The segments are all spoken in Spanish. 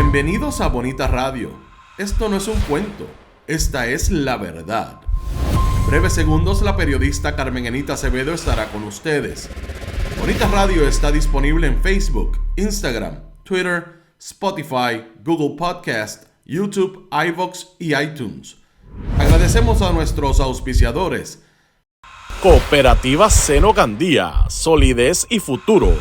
Bienvenidos a Bonita Radio. Esto no es un cuento, esta es la verdad. En breves segundos la periodista Carmen Enita Acevedo estará con ustedes. Bonita Radio está disponible en Facebook, Instagram, Twitter, Spotify, Google Podcast, YouTube, iVoox y iTunes. Agradecemos a nuestros auspiciadores. Cooperativa Seno Gandía, solidez y futuro.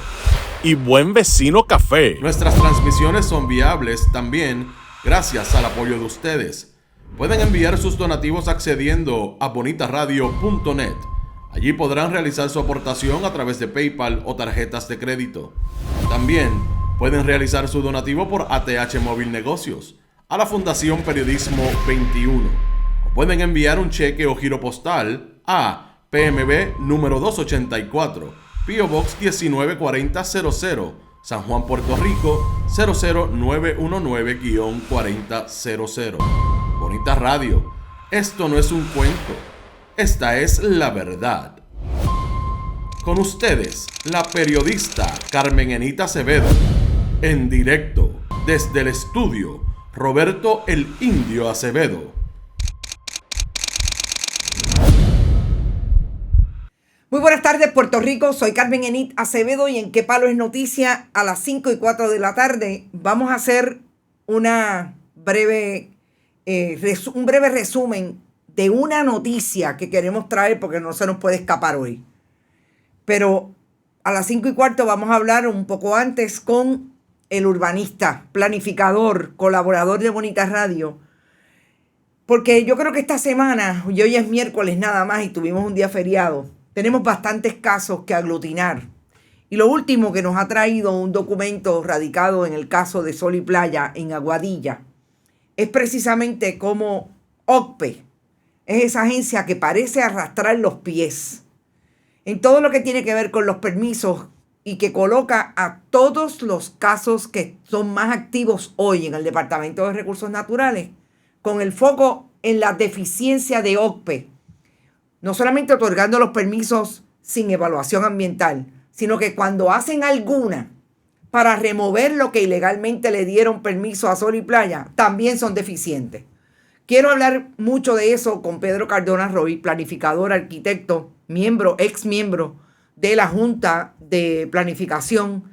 Y Buen Vecino Café. Nuestras transmisiones son viables también gracias al apoyo de ustedes. Pueden enviar sus donativos accediendo a bonitaradio.net. Allí podrán realizar su aportación a través de PayPal o tarjetas de crédito. También pueden realizar su donativo por ATH Móvil Negocios a la Fundación Periodismo 21. O pueden enviar un cheque o giro postal a PMB número 284. P.O. Box 194000, San Juan, Puerto Rico 00919-4000. Bonita Radio, esto no es un cuento, esta es la verdad. Con ustedes, la periodista Carmen Enita Acevedo, en directo desde el estudio Roberto el Indio Acevedo. Muy buenas tardes, Puerto Rico. Soy Carmen Enit Acevedo y en Qué Palo es Noticia a las 5:04 de la tarde vamos a hacer un breve resumen de una noticia que queremos traer porque no se nos puede escapar hoy. Pero a las 5:15 vamos a hablar un poco antes con el urbanista, planificador, colaborador de Bonita Radio. Porque yo creo que esta semana, y hoy es miércoles nada más y tuvimos un día feriado, tenemos bastantes casos que aglutinar. Y lo último que nos ha traído un documento radicado en el caso de Sol y Playa en Aguadilla es precisamente cómo OCPE es esa agencia que parece arrastrar los pies en todo lo que tiene que ver con los permisos y que coloca a todos los casos que son más activos hoy en el Departamento de Recursos Naturales con el foco en la deficiencia de OCPE. No solamente otorgando los permisos sin evaluación ambiental, sino que cuando hacen alguna para remover lo que ilegalmente le dieron permiso a Sol y Playa, también son deficientes. Quiero hablar mucho de eso con Pedro Cardona Roy, planificador, arquitecto, ex miembro de la Junta de Planificación,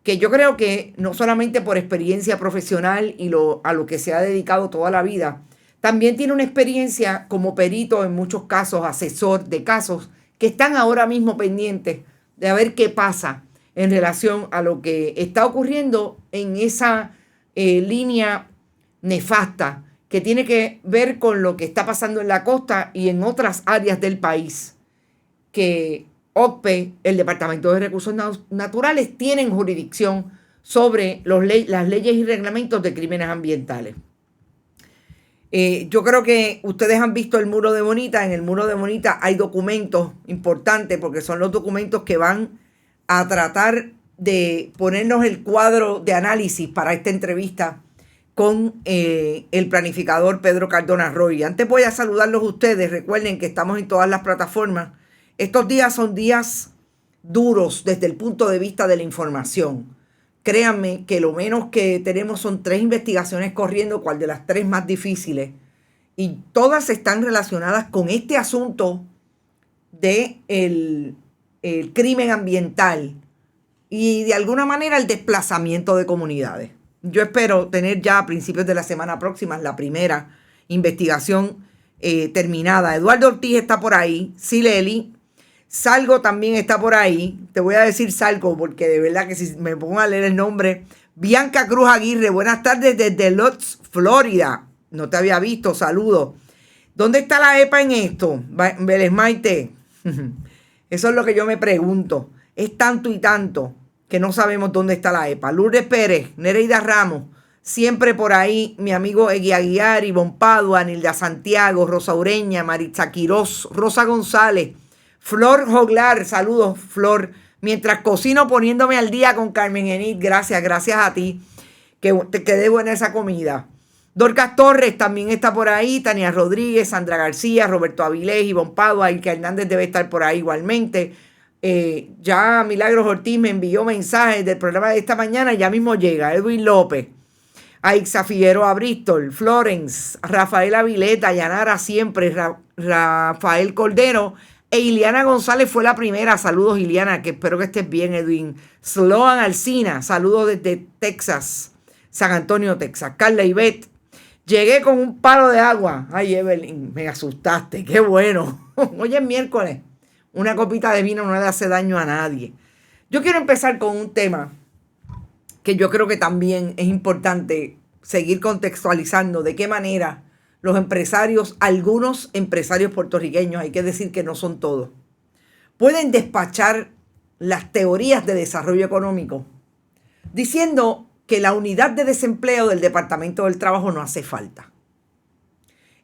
que yo creo que no solamente por experiencia profesional y a lo que se ha dedicado toda la vida, también tiene una experiencia como perito en muchos casos, asesor de casos que están ahora mismo pendientes de ver qué pasa en relación a lo que está ocurriendo en esa línea nefasta que tiene que ver con lo que está pasando en la costa y en otras áreas del país, que OCPE, el Departamento de Recursos Naturales, tienen jurisdicción sobre las leyes y reglamentos de crímenes ambientales. Yo creo que ustedes han visto el muro de Bonita. En el muro de Bonita hay documentos importantes porque son los documentos que van a tratar de ponernos el cuadro de análisis para esta entrevista con el planificador Pedro Cardona Roy. Antes voy a saludarlos a ustedes. Recuerden que estamos en todas las plataformas. Estos días son días duros desde el punto de vista de la información. Créanme que lo menos que tenemos son 3 investigaciones corriendo, cual de las 3 más difíciles. Y todas están relacionadas con este asunto de el crimen ambiental y de alguna manera el desplazamiento de comunidades. Yo espero tener ya a principios de la semana próxima la primera investigación terminada. Eduardo Ortiz está por ahí, Sileli. Salgo también está por ahí. Te voy a decir Salgo porque de verdad que si me pongo a leer el nombre. Bianca Cruz Aguirre, buenas tardes desde Lutz, Florida. No te había visto, saludos. ¿Dónde está la EPA en esto? Vélez Maite. Eso es lo que yo me pregunto. Es tanto y tanto que no sabemos dónde está la EPA. Lourdes Pérez, Nereida Ramos, siempre por ahí. Mi amigo Egui Aguiar, Ivonne Padua, Nilda Santiago, Rosa Ureña, Maritza Quirós, Rosa González, Flor Joglar, saludos Flor, mientras cocino poniéndome al día con Carmen Enit, gracias a ti, que te quedé buena esa comida. Dorcas Torres también está por ahí, Tania Rodríguez, Sandra García, Roberto Avilés, Ivonne Padua, Ilka Hernández debe estar por ahí igualmente. Ya Milagros Ortiz me envió mensajes del programa de esta mañana, ya mismo llega. Edwin López. Aixa Figueroa Bristol, Florence, Rafael Avileta, Yanara Siempre, Rafael Cordero e Iliana González fue la primera. Saludos, Iliana, que espero que estés bien, Edwin. Sloan Alcina, saludos desde Texas, San Antonio, Texas. Carla Ivette, llegué con un palo de agua. Ay, Evelyn, me asustaste, qué bueno. Hoy es miércoles, una copita de vino no le hace daño a nadie. Yo quiero empezar con un tema que yo creo que también es importante seguir contextualizando de qué manera los empresarios, algunos empresarios puertorriqueños, hay que decir que no son todos, pueden despachar las teorías de desarrollo económico diciendo que la unidad de desempleo del Departamento del Trabajo no hace falta.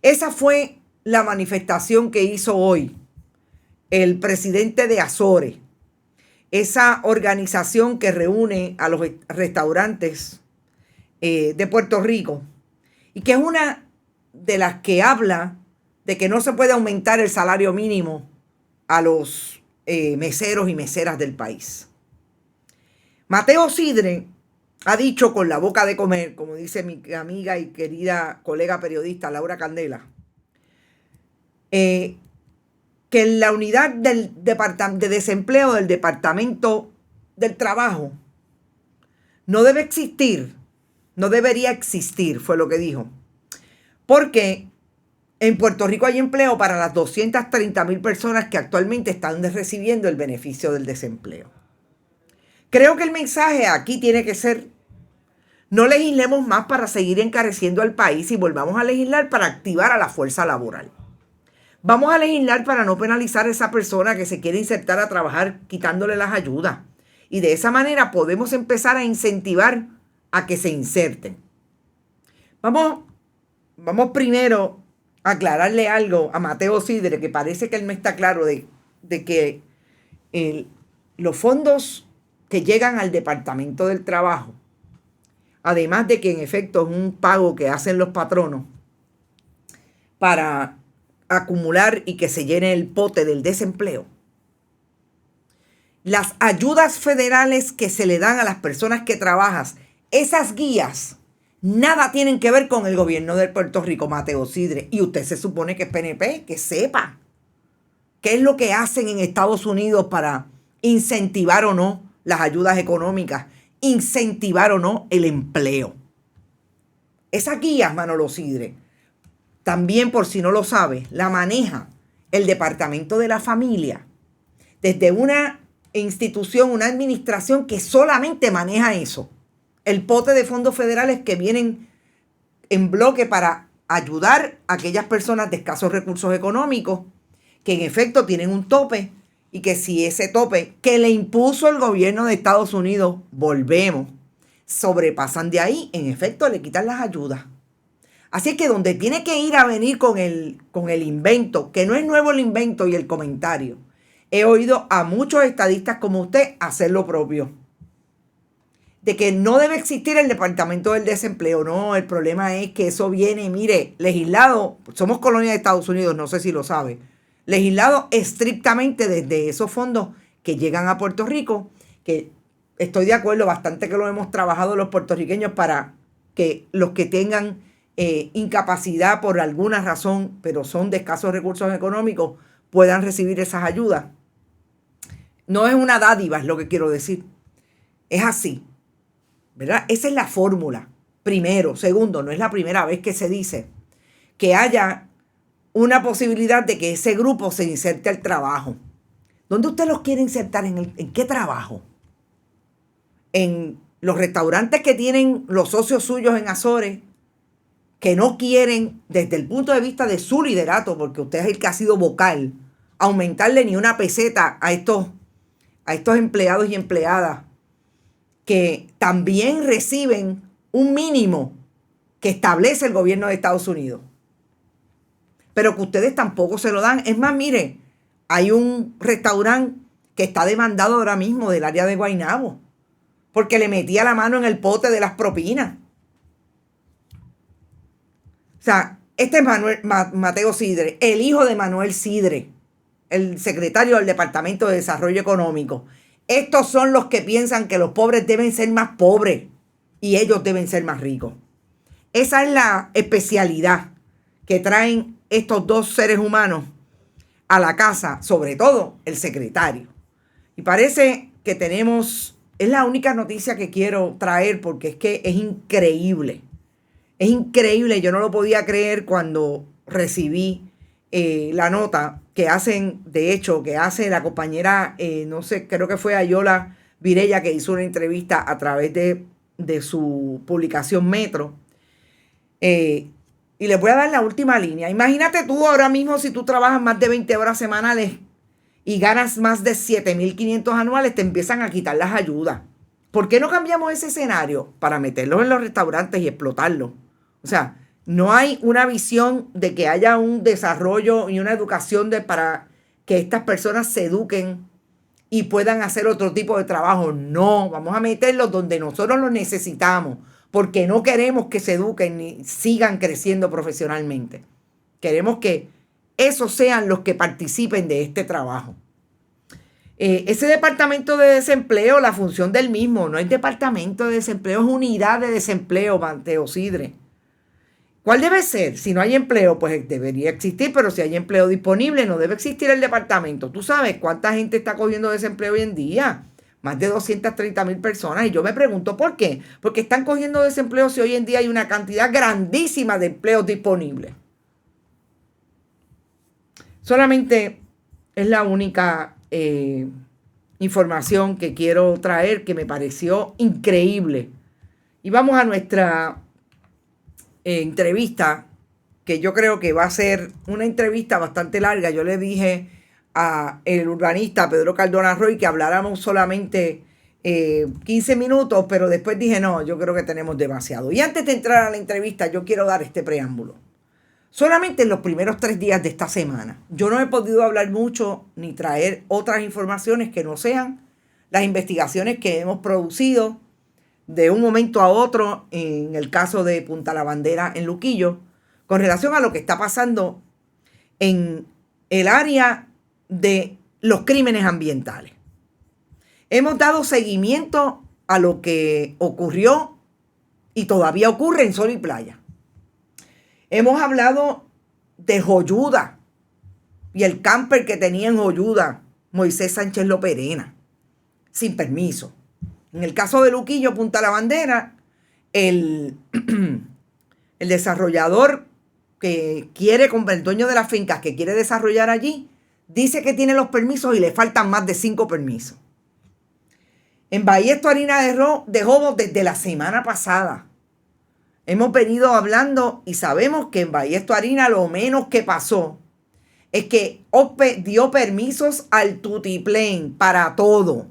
Esa fue la manifestación que hizo hoy el presidente de Azores, esa organización que reúne a los restaurantes de Puerto Rico y que es una de las que habla de que no se puede aumentar el salario mínimo a los meseros y meseras del país. Mateo Sidre ha dicho con la boca de comer, como dice mi amiga y querida colega periodista Laura Candela, que la unidad de desempleo del Departamento del Trabajo no debe existir, no debería existir, fue lo que dijo. Porque en Puerto Rico hay empleo para las 230,000 personas que actualmente están recibiendo el beneficio del desempleo. Creo que el mensaje aquí tiene que ser: no legislemos más para seguir encareciendo al país y volvamos a legislar para activar a la fuerza laboral. Vamos a legislar para no penalizar a esa persona que se quiere insertar a trabajar quitándole las ayudas. Y de esa manera podemos empezar a incentivar a que se inserten. Vamos primero a aclararle algo a Mateo Sidre, que parece que él no está claro de que los fondos que llegan al Departamento del Trabajo, además de que en efecto es un pago que hacen los patronos para acumular y que se llene el pote del desempleo. Las ayudas federales que se le dan a las personas que trabajan, esas guías, nada tienen que ver con el gobierno de Puerto Rico, Mateo Sidre. Y usted se supone que es PNP, que sepa qué es lo que hacen en Estados Unidos para incentivar o no las ayudas económicas, incentivar o no el empleo. Esas guías, Manolo Sidre, también, por si no lo sabe, la maneja el Departamento de la Familia desde una institución, una administración que solamente maneja eso. El pote de fondos federales que vienen en bloque para ayudar a aquellas personas de escasos recursos económicos que en efecto tienen un tope y que si ese tope que le impuso el gobierno de Estados Unidos, sobrepasan de ahí, en efecto le quitan las ayudas. Así que donde tiene que ir a venir con el invento, que no es nuevo el invento y el comentario, he oído a muchos estadistas como usted hacer lo propio. De que no debe existir el Departamento del Desempleo. No, el problema es que eso viene, mire, legislado, somos colonia de Estados Unidos, no sé si lo sabe, legislado estrictamente desde esos fondos que llegan a Puerto Rico, que estoy de acuerdo bastante que lo hemos trabajado los puertorriqueños para que los que tengan incapacidad por alguna razón, pero son de escasos recursos económicos, puedan recibir esas ayudas. No es una dádiva, es lo que quiero decir. Es así, ¿verdad? Esa es la fórmula. Primero. Segundo, no es la primera vez que se dice que haya una posibilidad de que ese grupo se inserte al trabajo. ¿Dónde usted los quiere insertar? ¿En qué trabajo? En los restaurantes que tienen los socios suyos en Azores, que no quieren, desde el punto de vista de su liderato, porque usted es el que ha sido vocal, aumentarle ni una peseta a estos empleados y empleadas que también reciben un mínimo que establece el gobierno de Estados Unidos, pero que ustedes tampoco se lo dan. Es más, mire, hay un restaurante que está demandado ahora mismo del área de Guaynabo porque le metía la mano en el pote de las propinas. O sea, este es Mateo Sidre, el hijo de Manuel Sidre, el secretario del Departamento de Desarrollo Económico. Estos son los que piensan que los pobres deben ser más pobres y ellos deben ser más ricos. Esa es la especialidad que traen estos dos seres humanos a la casa, sobre todo el secretario. Y parece que es la única noticia que quiero traer porque es que es increíble. Es increíble, yo no lo podía creer cuando recibí la nota que hace la compañera, no sé, creo que fue Ayola Virella, que hizo una entrevista a través de su publicación Metro. Y les voy a dar la última línea. Imagínate tú ahora mismo si tú trabajas más de 20 horas semanales y ganas más de 7.500 anuales, te empiezan a quitar las ayudas. ¿Por qué no cambiamos ese escenario para meterlos en los restaurantes y explotarlos? O sea, no hay una visión de que haya un desarrollo y una educación para que estas personas se eduquen y puedan hacer otro tipo de trabajo. No, vamos a meterlos donde nosotros los necesitamos, porque no queremos que se eduquen ni sigan creciendo profesionalmente. Queremos que esos sean los que participen de este trabajo. Ese departamento de desempleo, la función del mismo, no es departamento de desempleo, es unidad de desempleo, Mateo Sidre. ¿Cuál debe ser? Si no hay empleo, pues debería existir, pero si hay empleo disponible, no debe existir el departamento. ¿Tú sabes cuánta gente está cogiendo desempleo hoy en día? Más de 230,000 personas. Y yo me pregunto, ¿por qué? Porque están cogiendo desempleo si hoy en día hay una cantidad grandísima de empleos disponibles. Solamente es la única información que quiero traer que me pareció increíble. Y vamos a nuestra entrevista, que yo creo que va a ser una entrevista bastante larga. Yo le dije a el urbanista Pedro Cardona Roy que habláramos solamente 15 minutos, pero después dije no, yo creo que tenemos demasiado. Y antes de entrar a la entrevista, yo quiero dar este preámbulo. Solamente en los primeros 3 días de esta semana, yo no he podido hablar mucho ni traer otras informaciones que no sean las investigaciones que hemos producido de un momento a otro en el caso de Punta La Bandera en Luquillo, con relación a lo que está pasando en el área de los crímenes ambientales. Hemos dado seguimiento a lo que ocurrió y todavía ocurre en Sol y Playa. Hemos hablado de Joyuda y el camper que tenía en Joyuda, Moisés Sánchez Loperena, sin permiso. En el caso de Luquillo, Punta La Bandera, el desarrollador que quiere, el dueño de las fincas que quiere desarrollar allí, dice que tiene los permisos y le faltan más de 5 permisos. En Bahía Estuarina de Jobo desde la semana pasada. Hemos venido hablando y sabemos que en Bahía Estuarina lo menos que pasó es que OPE dio permisos al tutiplén para todo,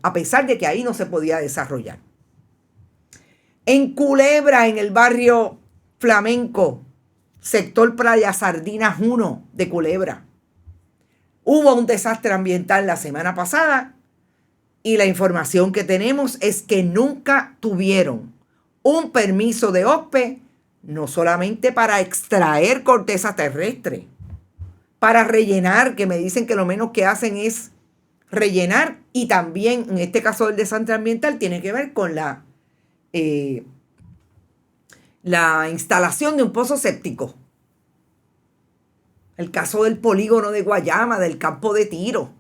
a pesar de que ahí no se podía desarrollar. En Culebra, en el barrio Flamenco, sector Playa Sardinas 1 de Culebra, hubo un desastre ambiental la semana pasada y la información que tenemos es que nunca tuvieron un permiso de OSPE, no solamente para extraer corteza terrestre, para rellenar, que me dicen que lo menos que hacen es rellenar, y también en este caso del desastre ambiental tiene que ver con la instalación de un pozo séptico. El caso del polígono de Guayama, del campo de tiro,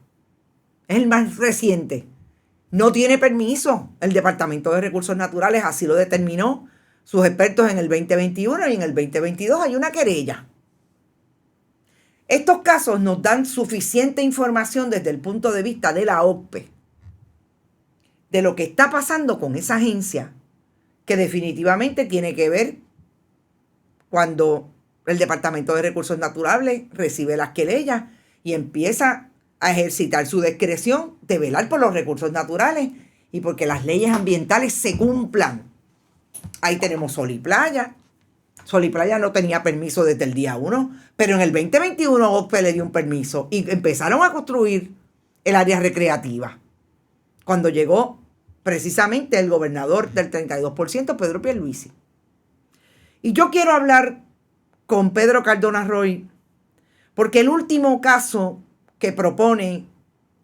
es el más reciente. No tiene permiso. El Departamento de Recursos Naturales así lo determinó sus expertos en el 2021 y en el 2022 hay una querella. Estos casos nos dan suficiente información desde el punto de vista de la OPE, de lo que está pasando con esa agencia, que definitivamente tiene que ver cuando el Departamento de Recursos Naturales recibe las querellas y empieza a ejercitar su discreción de velar por los recursos naturales y porque las leyes ambientales se cumplan. Ahí tenemos Sol y Playa. Sol y Playa no tenía permiso desde el día 1, pero en el 2021 OPE le dio un permiso y empezaron a construir el área recreativa. Cuando llegó precisamente el gobernador del 32%, Pedro Pierluisi. Y yo quiero hablar con Pedro Cardona Roy porque el último caso que propone,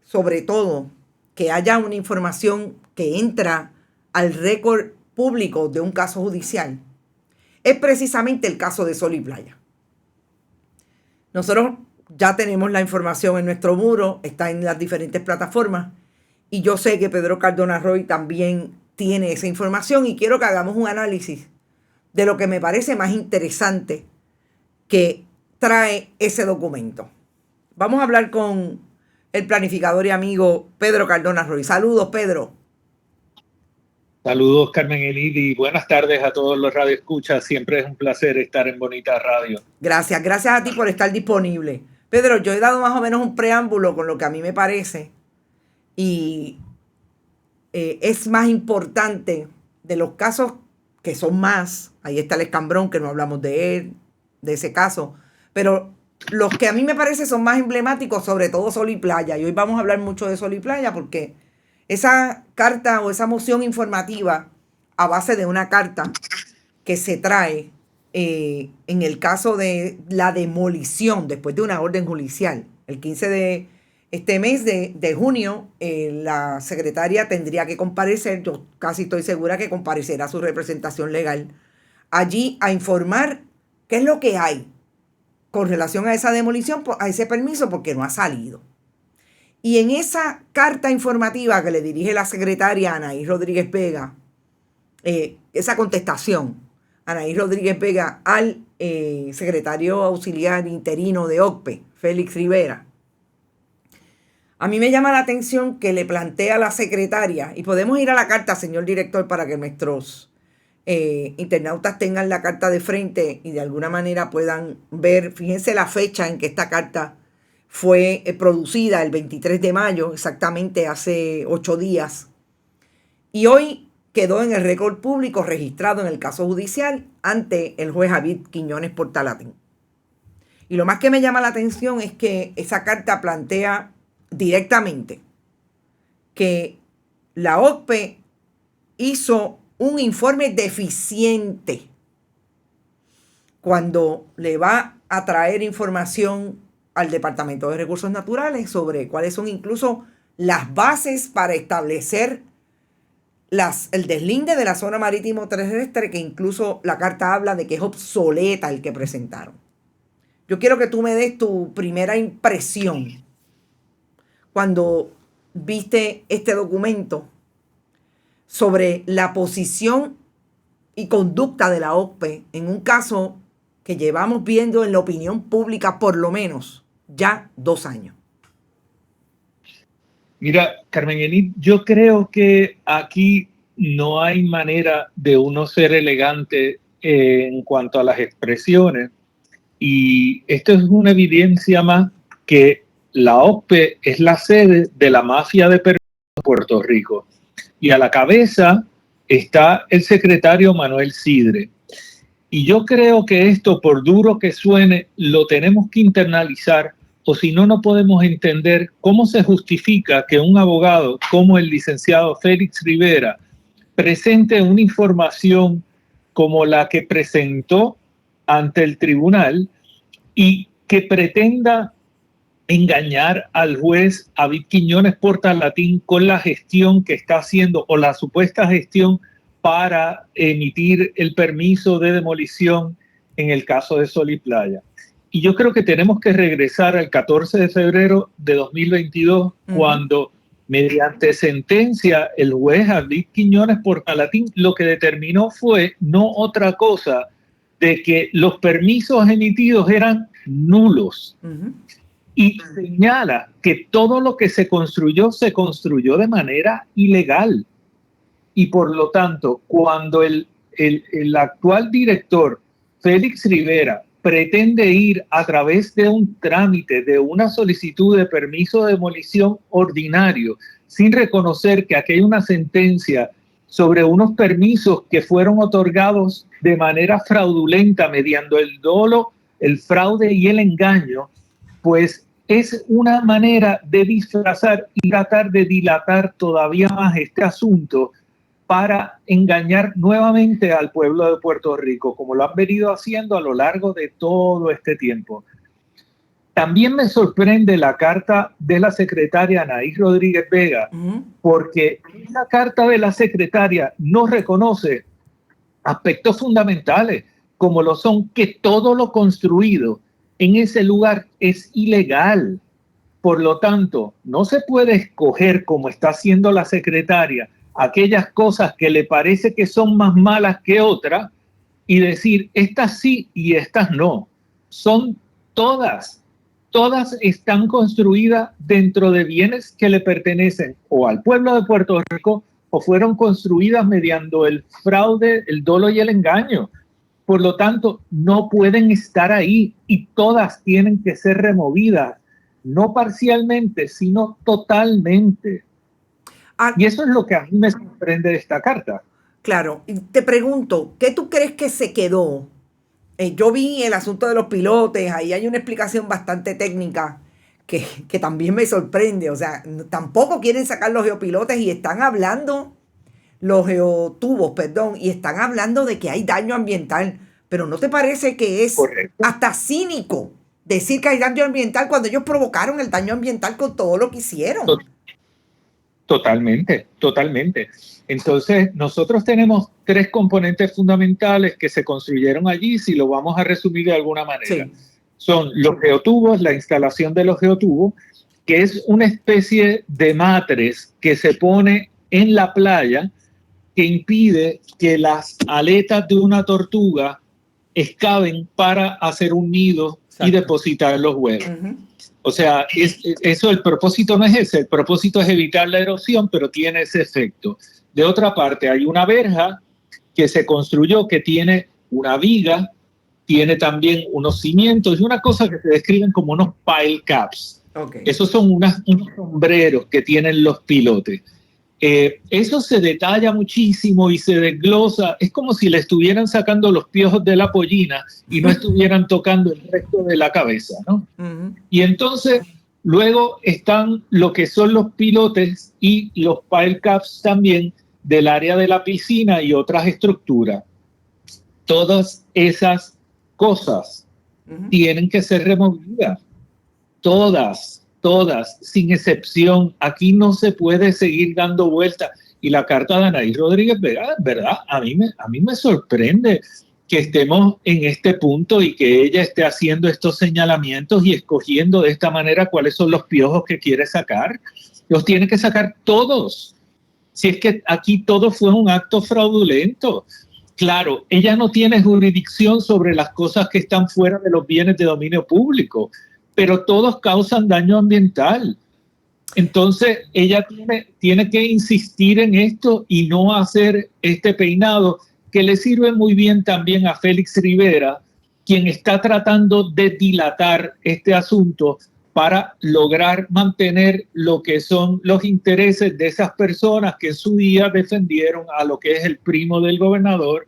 sobre todo, que haya una información que entra al récord público de un caso judicial es precisamente el caso de Sol y Playa. Nosotros ya tenemos la información en nuestro muro, está en las diferentes plataformas, y yo sé que Pedro Cardona Roy también tiene esa información, y quiero que hagamos un análisis de lo que me parece más interesante que trae ese documento. Vamos a hablar con el planificador y amigo Pedro Cardona Roy. Saludos, Pedro. Saludos, Carmen Enid, y buenas tardes a todos los radioescuchas. Siempre es un placer estar en Bonita Radio. Gracias a ti por estar disponible. Pedro, yo he dado más o menos un preámbulo con lo que a mí me parece, y es más importante de los casos que son más. Ahí está el Escambrón, que no hablamos de él, de ese caso, pero los que a mí me parece son más emblemáticos, sobre todo Sol y Playa, y hoy vamos a hablar mucho de Sol y Playa porque esa carta o esa moción informativa a base de una carta que se trae en el caso de la demolición después de una orden judicial. El 15 de este mes de junio, la secretaria tendría que comparecer, yo casi estoy segura que comparecerá su representación legal allí a informar qué es lo que hay con relación a esa demolición, a ese permiso, porque no ha salido. Y en esa carta informativa que le dirige la secretaria Anaí Rodríguez Vega, esa contestación, Anaí Rodríguez Vega al secretario auxiliar interino de OCPE, Félix Rivera, a mí me llama la atención que le plantea a la secretaria, y podemos ir a la carta, señor director, para que nuestros internautas tengan la carta de frente y de alguna manera puedan ver. Fíjense la fecha en que esta carta fue producida, el 23 de mayo, exactamente hace 8 días. Y hoy quedó en el récord público registrado en el caso judicial ante el juez Javier Quiñones Portalatín. Y lo más que me llama la atención es que esa carta plantea directamente que la OCPE hizo un informe deficiente cuando le va a traer información al Departamento de Recursos Naturales sobre cuáles son incluso las bases para establecer el deslinde de la zona marítimo terrestre, que incluso la carta habla de que es obsoleta el que presentaron. Yo quiero que tú me des tu primera impresión cuando viste este documento sobre la posición y conducta de la OCPE en un caso que llevamos viendo en la opinión pública por lo menos ya 2 años. Mira, Carmen Enid, yo creo que aquí no hay manera de uno ser elegante en cuanto a las expresiones, y esto es una evidencia más que la OCPE es la sede de la mafia de permisos de Puerto Rico, y a la cabeza está el secretario Manuel Sidre. Y yo creo que esto, por duro que suene, lo tenemos que internalizar, o si no, no podemos entender cómo se justifica que un abogado como el licenciado Félix Rivera presente una información como la que presentó ante el tribunal y que pretenda engañar al juez David Quiñones Portalatín con la gestión que está haciendo, o la supuesta gestión para emitir el permiso de demolición en el caso de Sol y Playa. Y yo creo que tenemos que regresar al 14 de febrero de 2022, cuando mediante sentencia el juez David Quiñones Portalatín lo que determinó fue no otra cosa de que los permisos emitidos eran nulos. Y señala que todo lo que se construyó de manera ilegal. Y por lo tanto, cuando el actual director, Félix Rivera, pretende ir a través de un trámite, de una solicitud de permiso de demolición ordinario, sin reconocer que aquí hay una sentencia sobre unos permisos que fueron otorgados de manera fraudulenta mediante el dolo, el fraude y el engaño, pues es una manera de disfrazar y tratar de dilatar todavía más este asunto para engañar nuevamente al pueblo de Puerto Rico, como lo han venido haciendo a lo largo de todo este tiempo. También me sorprende la carta de la secretaria Anaís Rodríguez Vega, porque esa carta de la secretaria no reconoce aspectos fundamentales, como lo son que todo lo construido en ese lugar es ilegal. Por lo tanto, no se puede escoger, como está haciendo la secretaria, aquellas cosas que le parece que son más malas que otras y decir, estas sí y estas no. Son todas están construidas dentro de bienes que le pertenecen o al pueblo de Puerto Rico o fueron construidas mediante el fraude, el dolo y el engaño. Por lo tanto, no pueden estar ahí y todas tienen que ser removidas, no parcialmente, sino totalmente. Y eso es lo que a mí me sorprende de esta carta. Claro, y te pregunto, ¿qué tú crees que se quedó? Yo vi el asunto de los pilotes, ahí hay una explicación bastante técnica que también me sorprende. O sea, tampoco quieren sacar los geopilotes y están hablando, los geotubos, perdón, y están hablando de que hay daño ambiental. Pero ¿no te parece que es hasta cínico decir que hay daño ambiental cuando ellos provocaron el daño ambiental con todo lo que hicieron? Totalmente. Entonces, nosotros tenemos 3 componentes fundamentales que se construyeron allí, si lo vamos a resumir de alguna manera. Sí. Son los geotubos, la instalación de los geotubos, que es una especie de matriz que se pone en la playa que impide que las aletas de una tortuga excaven para hacer un nido. Exacto. Y depositar los huevos. O sea, eso el propósito no es ese, el propósito es evitar la erosión, pero tiene ese efecto. De otra parte, hay una verja que se construyó que tiene una viga, tiene también unos cimientos y una cosa que se describen como unos pile caps. Okay. Esos son unos sombreros que tienen los pilotes. Eso se detalla muchísimo y se desglosa. Es como si le estuvieran sacando los piojos de la pollina y no estuvieran tocando el resto de la cabeza, ¿no? Y entonces luego están lo que son los pilotes y los pile caps también del área de la piscina y otras estructuras. Todas esas cosas tienen que ser removidas. Todas, sin excepción. Aquí no se puede seguir dando vueltas. Y la carta de Anaís Rodríguez Vega, ¿verdad? A mí me sorprende que estemos en este punto y que ella esté haciendo estos señalamientos y escogiendo de esta manera cuáles son los piojos que quiere sacar. Los tiene que sacar todos. Si es que aquí todo fue un acto fraudulento. Claro, ella no tiene jurisdicción sobre las cosas que están fuera de los bienes de dominio público, pero todos causan daño ambiental. Entonces, ella tiene que insistir en esto y no hacer este peinado que le sirve muy bien también a Félix Rivera, quien está tratando de dilatar este asunto para lograr mantener lo que son los intereses de esas personas que en su día defendieron a lo que es el primo del gobernador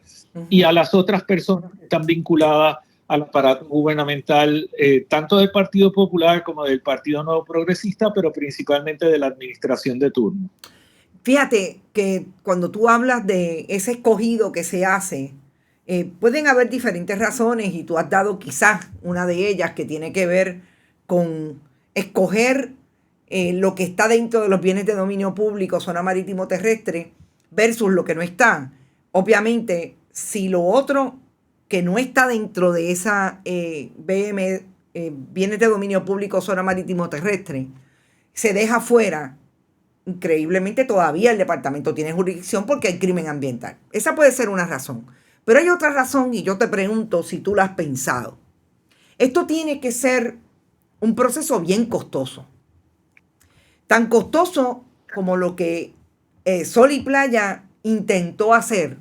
y a las otras personas que están vinculadas al aparato gubernamental, tanto del Partido Popular como del Partido Nuevo Progresista, pero principalmente de la administración de turno. Fíjate que cuando tú hablas de ese escogido que se hace, pueden haber diferentes razones y tú has dado quizás una de ellas que tiene que ver con escoger lo que está dentro de los bienes de dominio público, zona marítimo terrestre, versus lo que no está. Obviamente, si lo otro que no está dentro de esa bienes de dominio público, zona marítimo terrestre, se deja fuera, increíblemente todavía el departamento tiene jurisdicción porque hay crimen ambiental. Esa puede ser una razón. Pero hay otra razón y yo te pregunto si tú la has pensado. Esto tiene que ser un proceso bien costoso. Tan costoso como lo que Sol y Playa intentó hacer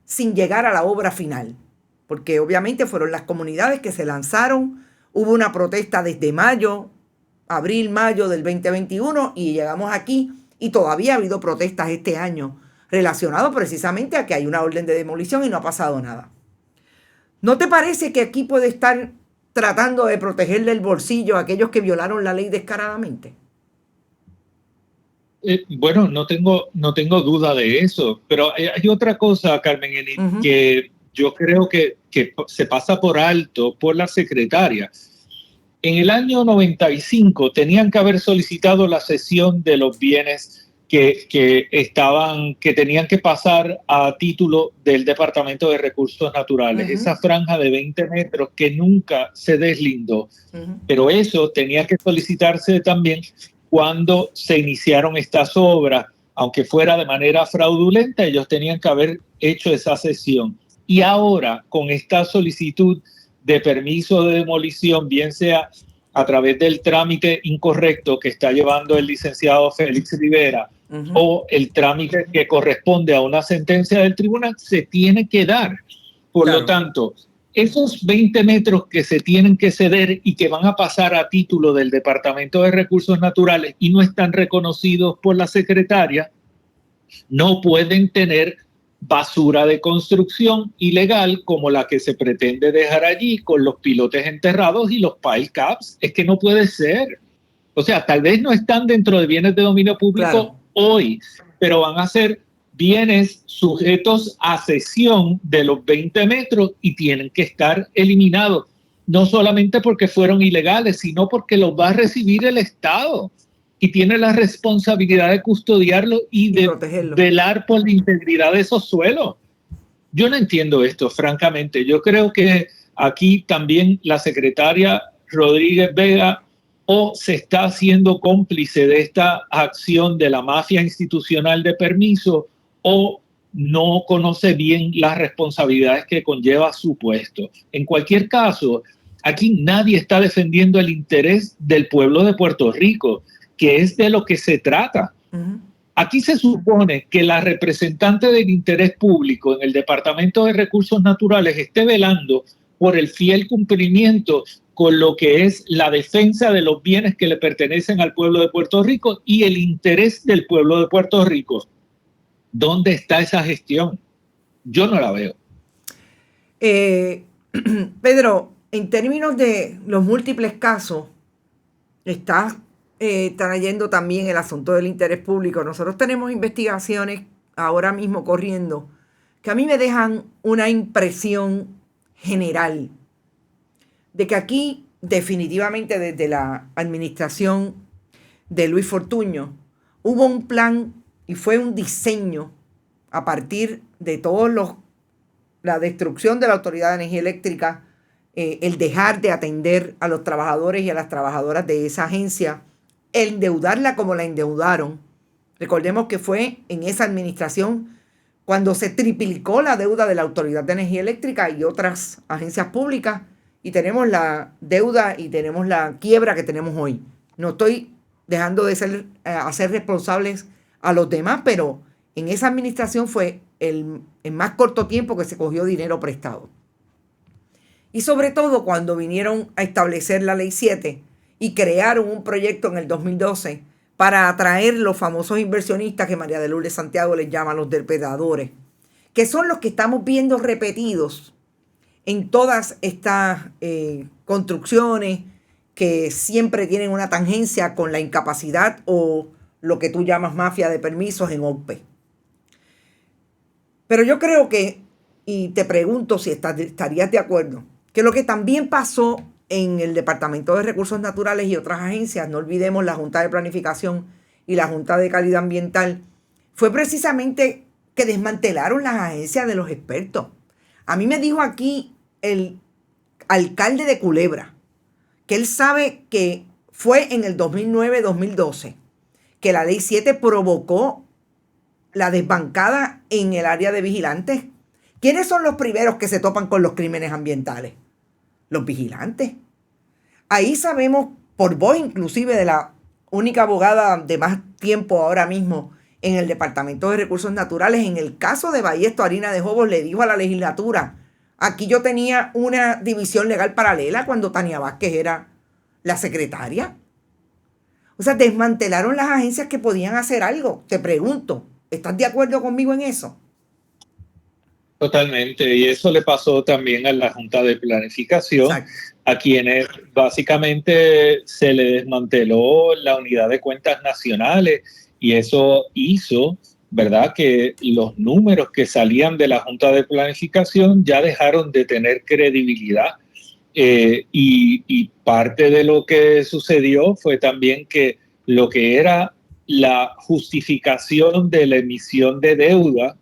sin llegar a la obra final. Porque obviamente fueron las comunidades que se lanzaron. Hubo una protesta desde abril, mayo del 2021 y llegamos aquí y todavía ha habido protestas este año relacionado precisamente a que hay una orden de demolición y no ha pasado nada. ¿No te parece que aquí puede estar tratando de protegerle el bolsillo a aquellos que violaron la ley descaradamente? Bueno, no tengo duda de eso, pero hay otra cosa, Carmen, que yo creo que se pasa por alto por la secretaria. En el año 95 tenían que haber solicitado la cesión de los bienes que tenían que pasar a título del Departamento de Recursos Naturales. Esa franja de 20 metros que nunca se deslindó. Pero eso tenía que solicitarse también cuando se iniciaron estas obras. Aunque fuera de manera fraudulenta, ellos tenían que haber hecho esa cesión. Y ahora, con esta solicitud de permiso de demolición, bien sea a través del trámite incorrecto que está llevando el licenciado Félix Rivera, o el trámite que corresponde a una sentencia del tribunal, se tiene que dar. Por lo tanto, esos 20 metros que se tienen que ceder y que van a pasar a título del Departamento de Recursos Naturales y no están reconocidos por la secretaria, no pueden tener basura de construcción ilegal como la que se pretende dejar allí con los pilotes enterrados y los pile caps. Es que no puede ser. O sea, tal vez no están dentro de bienes de dominio público hoy, pero van a ser bienes sujetos a cesión de los 20 metros y tienen que estar eliminados, no solamente porque fueron ilegales, sino porque los va a recibir el Estado y tiene la responsabilidad de custodiarlo y de velar por la integridad de esos suelos. Yo no entiendo esto, francamente. Yo creo que aquí también la secretaria Rodríguez Vega o se está haciendo cómplice de esta acción de la mafia institucional de permiso o no conoce bien las responsabilidades que conlleva su puesto. En cualquier caso, aquí nadie está defendiendo el interés del pueblo de Puerto Rico, que es de lo que se trata. Aquí se supone que la representante del interés público en el Departamento de Recursos Naturales esté velando por el fiel cumplimiento con lo que es la defensa de los bienes que le pertenecen al pueblo de Puerto Rico y el interés del pueblo de Puerto Rico. ¿Dónde está esa gestión? Yo no la veo. Pedro, en términos de los múltiples casos, está trayendo también el asunto del interés público. Nosotros tenemos investigaciones ahora mismo corriendo que a mí me dejan una impresión general de que aquí definitivamente desde la administración de Luis Fortuño hubo un plan y fue un diseño a partir de la destrucción de la Autoridad de Energía Eléctrica, el dejar de atender a los trabajadores y a las trabajadoras de esa agencia, el endeudarla como la endeudaron. Recordemos que fue en esa administración cuando se triplicó la deuda de la Autoridad de Energía Eléctrica y otras agencias públicas, y tenemos la deuda y tenemos la quiebra que tenemos hoy. No estoy dejando de hacer responsables a los demás, pero en esa administración fue el más corto tiempo que se cogió dinero prestado. Y sobre todo cuando vinieron a establecer la Ley 7 y crearon un proyecto en el 2012 para atraer los famosos inversionistas que María de Lourdes Santiago les llama los depredadores, que son los que estamos viendo repetidos en todas estas construcciones que siempre tienen una tangencia con la incapacidad o lo que tú llamas mafia de permisos en OPE. Pero yo creo que, y te pregunto si estarías de acuerdo, que lo que también pasó en el Departamento de Recursos Naturales y otras agencias, no olvidemos la Junta de Planificación y la Junta de Calidad Ambiental, fue precisamente que desmantelaron las agencias de los expertos. A mí me dijo aquí el alcalde de Culebra que él sabe que fue en el 2009-2012 que la Ley 7 provocó la desbancada en el área de vigilantes. ¿Quiénes son los primeros que se topan con los crímenes ambientales? Los vigilantes. Ahí sabemos, por voz inclusive de la única abogada de más tiempo ahora mismo en el Departamento de Recursos Naturales, en el caso de Bayesto Harina de Jobos, le dijo a la legislatura: aquí yo tenía una división legal paralela cuando Tania Vázquez era la secretaria. O sea, desmantelaron las agencias que podían hacer algo. Te pregunto, ¿estás de acuerdo conmigo en eso? Totalmente, y eso le pasó también a la Junta de Planificación. Exacto. A quienes básicamente se le desmanteló la unidad de cuentas nacionales, y eso hizo, ¿verdad?, que los números que salían de la Junta de Planificación ya dejaron de tener credibilidad Y parte de lo que sucedió fue también que lo que era la justificación de la emisión de deuda,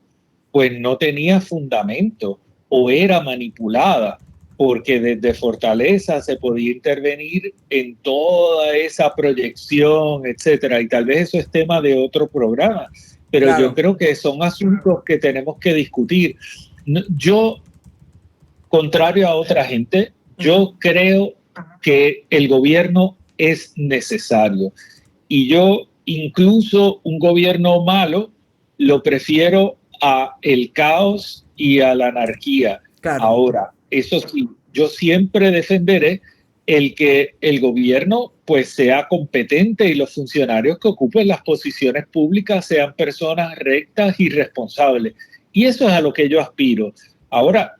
pues no tenía fundamento o era manipulada, porque desde Fortaleza se podía intervenir en toda esa proyección, etcétera. Y tal vez eso es tema de otro programa, pero Claro. yo creo que son asuntos que tenemos que discutir. Yo, contrario a otra gente, yo creo que el gobierno es necesario. Y yo, incluso un gobierno malo, lo prefiero a el caos y a la anarquía. Claro. Ahora, eso sí, yo siempre defenderé el que el gobierno pues sea competente y los funcionarios que ocupen las posiciones públicas sean personas rectas y responsables. Y eso es a lo que yo aspiro. Ahora,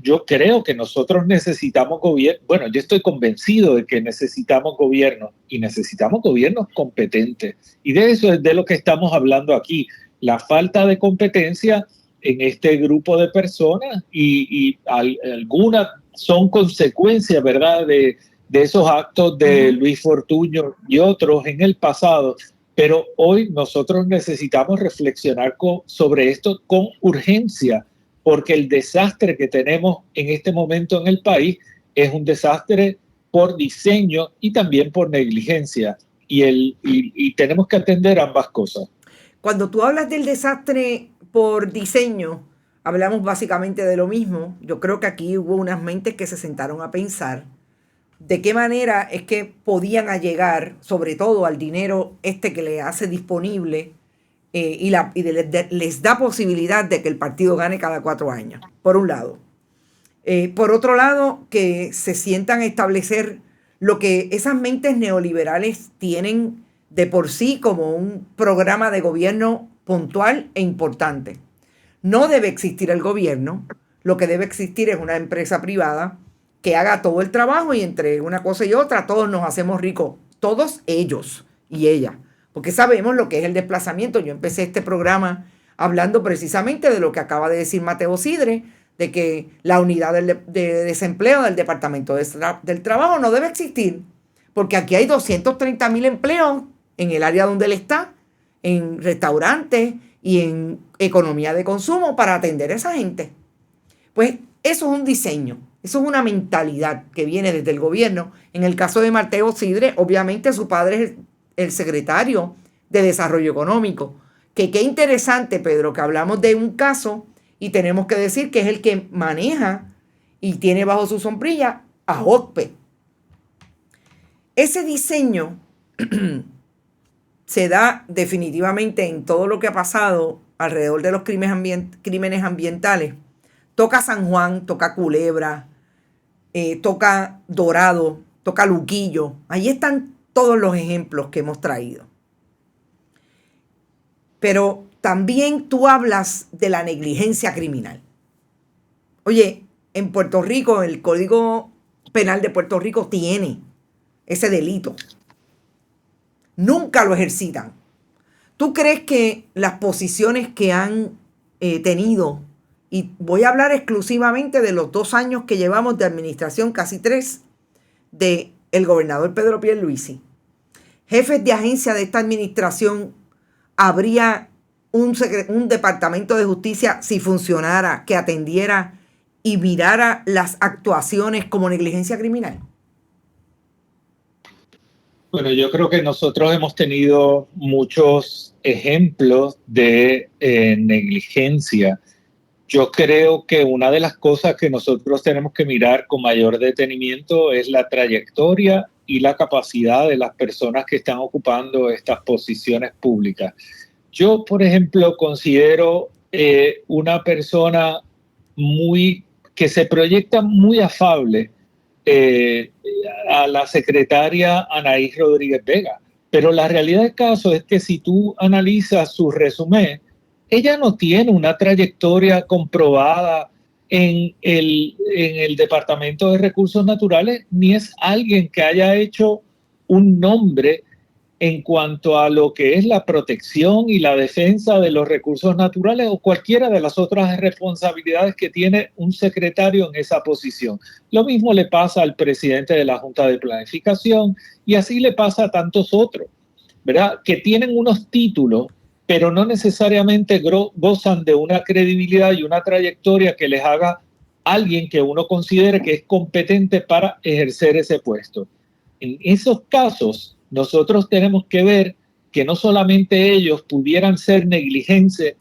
yo creo que nosotros necesitamos gobierno. Bueno, yo estoy convencido de que necesitamos gobierno y necesitamos gobiernos competentes. Y de eso es de lo que estamos hablando aquí. La falta de competencia en este grupo de personas y algunas son consecuencias, ¿verdad?, de esos actos de Luis Fortuño y otros en el pasado. Pero hoy nosotros necesitamos reflexionar sobre esto con urgencia, porque el desastre que tenemos en este momento en el país es un desastre por diseño y también por negligencia. Y tenemos que atender ambas cosas. Cuando tú hablas del desastre por diseño, hablamos básicamente de lo mismo. Yo creo que aquí hubo unas mentes que se sentaron a pensar de qué manera es que podían allegar, sobre todo al dinero que le hace disponible les da posibilidad de que el partido gane cada 4 años, por un lado. Por otro lado, que se sientan a establecer lo que esas mentes neoliberales tienen de por sí como un programa de gobierno puntual e importante. No debe existir el gobierno, lo que debe existir es una empresa privada que haga todo el trabajo y entre una cosa y otra todos nos hacemos ricos, todos ellos y ella, porque sabemos lo que es el desplazamiento. Yo empecé este programa hablando precisamente de lo que acaba de decir Mateo Sidre, de que la unidad de desempleo del Departamento del Trabajo no debe existir, porque aquí hay 230,000 empleos en el área donde él está, en restaurantes y en economía de consumo para atender a esa gente. Pues eso es un diseño, eso es una mentalidad que viene desde el gobierno. En el caso de Mateo Sidre, obviamente su padre es el secretario de Desarrollo Económico. Que qué interesante, Pedro, que hablamos de un caso y tenemos que decir que es el que maneja y tiene bajo su sombrilla a OCPE. Ese diseño se da definitivamente en todo lo que ha pasado alrededor de los crímenes ambientales. Toca San Juan, toca Culebra, toca Dorado, toca Luquillo. Ahí están todos los ejemplos que hemos traído. Pero también tú hablas de la negligencia criminal. Oye, en Puerto Rico, el Código Penal de Puerto Rico tiene ese delito. Nunca lo ejercitan. ¿Tú crees que las posiciones que han tenido, y voy a hablar exclusivamente de los 2 años que llevamos de administración, casi 3, de el gobernador Pedro Pierluisi, jefes de agencia de esta administración, habría un departamento de justicia, si funcionara, que atendiera y mirara las actuaciones como negligencia criminal? Bueno, yo creo que nosotros hemos tenido muchos ejemplos de negligencia. Yo creo que una de las cosas que nosotros tenemos que mirar con mayor detenimiento es la trayectoria y la capacidad de las personas que están ocupando estas posiciones públicas. Yo, por ejemplo, considero una persona que se proyecta muy afable a la secretaria Anaís Rodríguez Vega, pero la realidad del caso es que si tú analizas su resumen, ella no tiene una trayectoria comprobada en el Departamento de Recursos Naturales, ni es alguien que haya hecho un nombre en cuanto a lo que es la protección y la defensa de los recursos naturales o cualquiera de las otras responsabilidades que tiene un secretario en esa posición. Lo mismo le pasa al presidente de la Junta de Planificación y así le pasa a tantos otros, ¿verdad? Que tienen unos títulos, pero no necesariamente gozan de una credibilidad y una trayectoria que les haga alguien que uno considere que es competente para ejercer ese puesto. En esos casos, nosotros tenemos que ver que no solamente ellos pudieran ser negligentes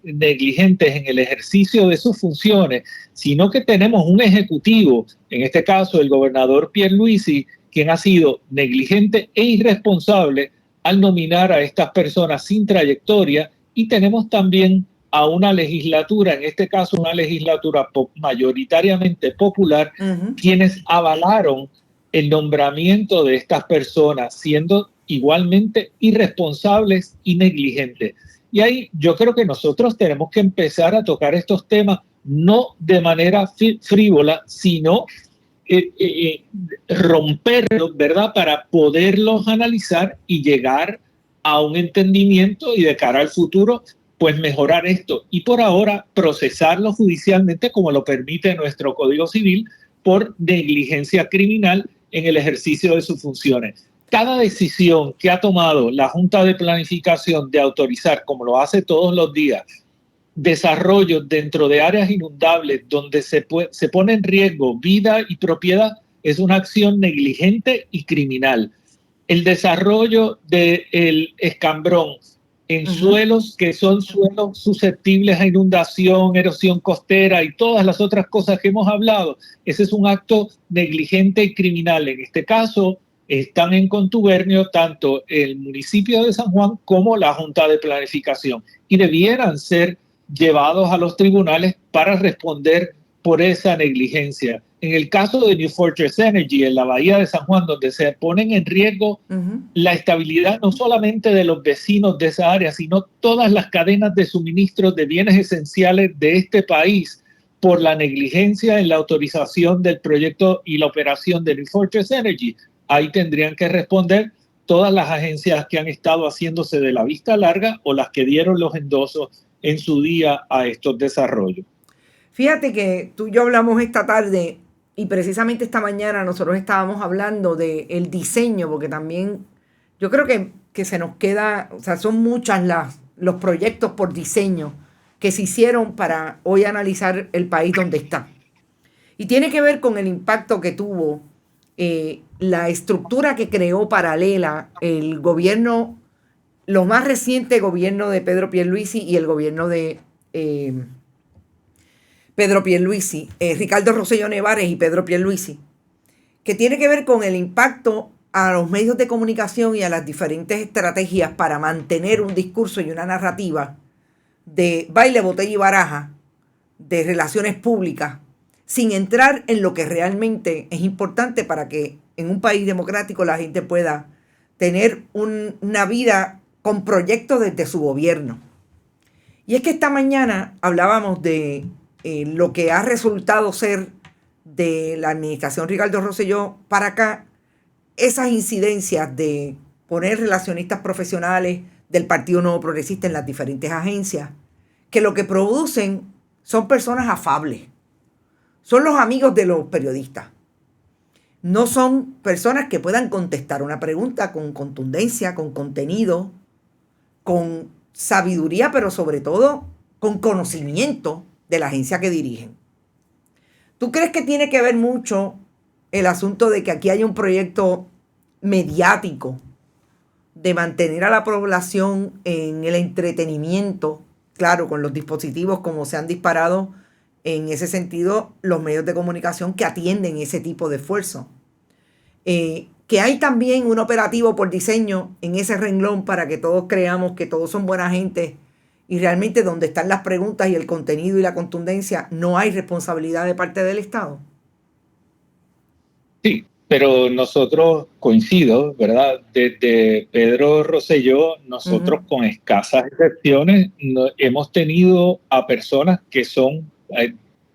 en el ejercicio de sus funciones, sino que tenemos un ejecutivo, en este caso el gobernador Pierluisi, quien ha sido negligente e irresponsable al nominar a estas personas sin trayectoria, y tenemos también a una legislatura, en este caso una legislatura mayoritariamente popular, quienes avalaron el nombramiento de estas personas, siendo igualmente irresponsables y negligentes. Y ahí yo creo que nosotros tenemos que empezar a tocar estos temas no de manera frívola, sino romperlos, ¿verdad?, para poderlos analizar y llegar a un entendimiento y de cara al futuro, pues mejorar esto. Y por ahora procesarlo judicialmente como lo permite nuestro Código Civil por negligencia criminal en el ejercicio de sus funciones. Cada decisión que ha tomado la Junta de Planificación de autorizar, como lo hace todos los días, desarrollo dentro de áreas inundables donde se pone en riesgo vida y propiedad, es una acción negligente y criminal. El desarrollo del escambrón en suelos que son suelos susceptibles a inundación, erosión costera y todas las otras cosas que hemos hablado, ese es un acto negligente y criminal. En este caso, están en contubernio tanto el municipio de San Juan como la Junta de Planificación y debieran ser llevados a los tribunales para responder por esa negligencia. En el caso de New Fortress Energy, en la bahía de San Juan, donde se ponen en riesgo la estabilidad no solamente de los vecinos de esa área, sino todas las cadenas de suministro de bienes esenciales de este país por la negligencia en la autorización del proyecto y la operación de New Fortress Energy. Ahí tendrían que responder todas las agencias que han estado haciéndose de la vista larga o las que dieron los endosos en su día a estos desarrollos. Fíjate que tú y yo hablamos esta tarde y precisamente esta mañana nosotros estábamos hablando del diseño, porque también yo creo que se nos queda, o sea, son muchas los proyectos por diseño que se hicieron para hoy analizar el país donde está. Y tiene que ver con el impacto que tuvo la estructura que creó paralela el gobierno, lo más reciente gobierno de Pedro Pierluisi y el gobierno de Pedro Pierluisi, Ricardo Rosselló Nevares y Pedro Pierluisi, que tiene que ver con el impacto a los medios de comunicación y a las diferentes estrategias para mantener un discurso y una narrativa de baile, botella y baraja, de relaciones públicas, sin entrar en lo que realmente es importante para que en un país democrático la gente pueda tener una vida con proyectos desde su gobierno. Y es que esta mañana hablábamos de lo que ha resultado ser de la administración Ricardo Rosselló para acá, esas incidencias de poner relacionistas profesionales del Partido Nuevo Progresista en las diferentes agencias, que lo que producen son personas afables, son los amigos de los periodistas, no son personas que puedan contestar una pregunta con contundencia, con contenido, con sabiduría, pero sobre todo con conocimiento de la agencia que dirigen. ¿Tú crees que tiene que ver mucho el asunto de que aquí hay un proyecto mediático de mantener a la población en el entretenimiento, claro, con los dispositivos como se han disparado en ese sentido los medios de comunicación que atienden ese tipo de esfuerzo? Que hay también un operativo por diseño en ese renglón para que todos creamos que todos son buena gente y realmente donde están las preguntas y el contenido y la contundencia no hay responsabilidad de parte del Estado. Sí, pero nosotros, coincido, ¿verdad? Desde Pedro Rosselló, nosotros con escasas excepciones hemos tenido a personas que son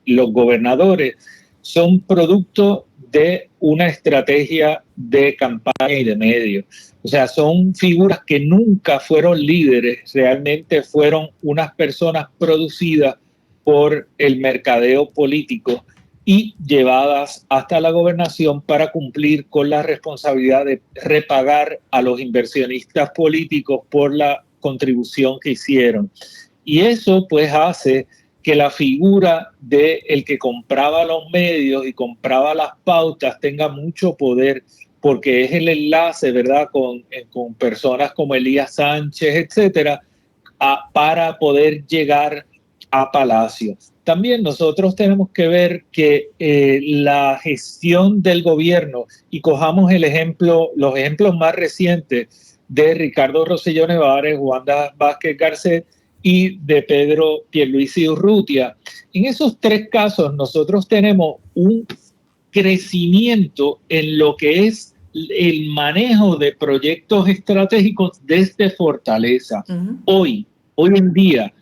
los gobernadores, son producto de una estrategia de campaña y de medios. O sea, son figuras que nunca fueron líderes, realmente fueron unas personas producidas por el mercadeo político y llevadas hasta la gobernación para cumplir con la responsabilidad de repagar a los inversionistas políticos por la contribución que hicieron. Y eso pues hace que la figura de el que compraba los medios y compraba las pautas tenga mucho poder, porque es el enlace, ¿verdad?, con personas como Elías Sánchez, etcétera, para poder llegar a Palacio. También nosotros tenemos que ver que la gestión del gobierno, y cojamos los ejemplos más recientes de Ricardo Rosselló Nevares, Wanda Vázquez Garcet y de Pedro Pierluisi Urrutia. En esos tres casos nosotros tenemos un crecimiento en lo que es el manejo de proyectos estratégicos desde Fortaleza. Hoy en día,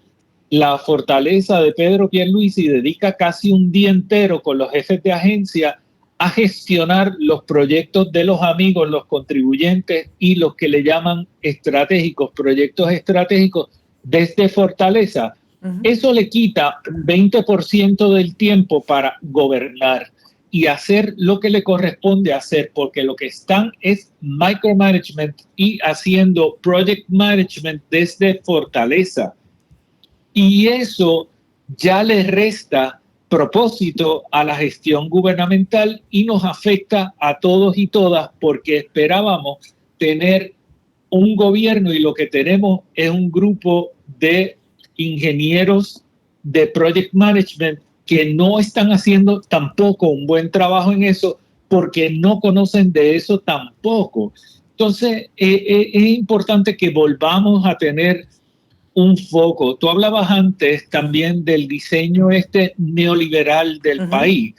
la Fortaleza de Pedro Pierluisi dedica casi un día entero con los jefes de agencia a gestionar los proyectos de los amigos, los contribuyentes y los que le llaman estratégicos, proyectos estratégicos desde Fortaleza. Eso le quita un 20% del tiempo para gobernar y hacer lo que le corresponde hacer, porque lo que están es micromanagement y haciendo project management desde Fortaleza. Y eso ya le resta propósito a la gestión gubernamental y nos afecta a todos y todas, porque esperábamos tener un gobierno y lo que tenemos es un grupo de ingenieros de project management que no están haciendo tampoco un buen trabajo en eso, porque no conocen de eso tampoco. Entonces, es importante que volvamos a tener un foco. Tú hablabas antes también del diseño neoliberal del país.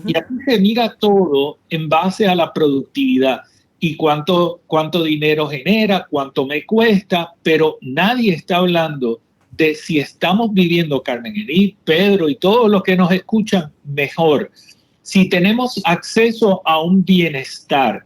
Y aquí se mira todo en base a la productividad y cuánto dinero genera, cuánto me cuesta, pero nadie está hablando de si estamos viviendo, Carmen Enid, Pedro y todos los que nos escuchan, mejor. Si tenemos acceso a un bienestar,